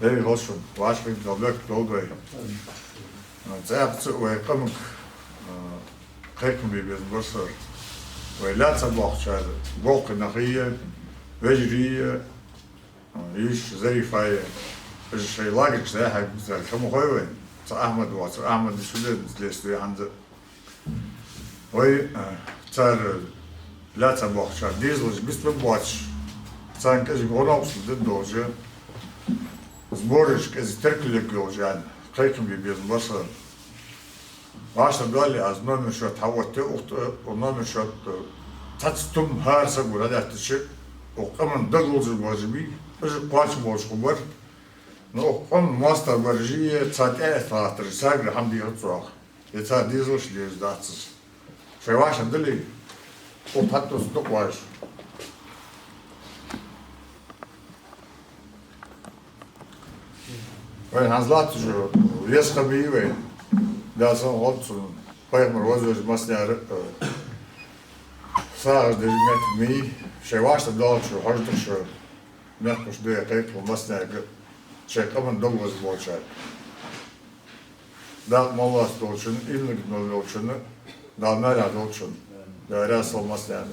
Ey olsun, başka bir dalak doldu. Zayıfçı ve kamuk kayıkım bir basar. Ve latsa bahçede, bok nahiye, vecriye, iş zayıfaya. Şey lagıç zayıf güzel. Kamu koyuyor. Ahmet var, Ahmet düşündü listeye handı. Ve çar latsa bahçede, dizliş biz bir bahç. Sanki gönapsız dedi doje. Zborish, kezi terklik lojan, kayıkım bir basar. Başta böyle az nömür şöyle tavattı, o nömür şöyle tatstum her sabur adatçı, o kaman dağılcı vazibi, bir kaç boş kubar, o kan master varjiye çatı fatır sagr hamdi hatsuaq, yeter dizmiş diyoruz datsız. Şey başta dili, o pattos dokvaş. Ve hazlat şu, yeskabi ve da sam olsun, paymer vazgeç masniyar, sağ dizmet mi, şey başta dalçı, harcı şu, mekmiş diye kayıp masniyar, şey kaman dolmaz bolçay. Da mallas dolçun, illik dolçunu, da mera dolçun, da ras olmasniyar.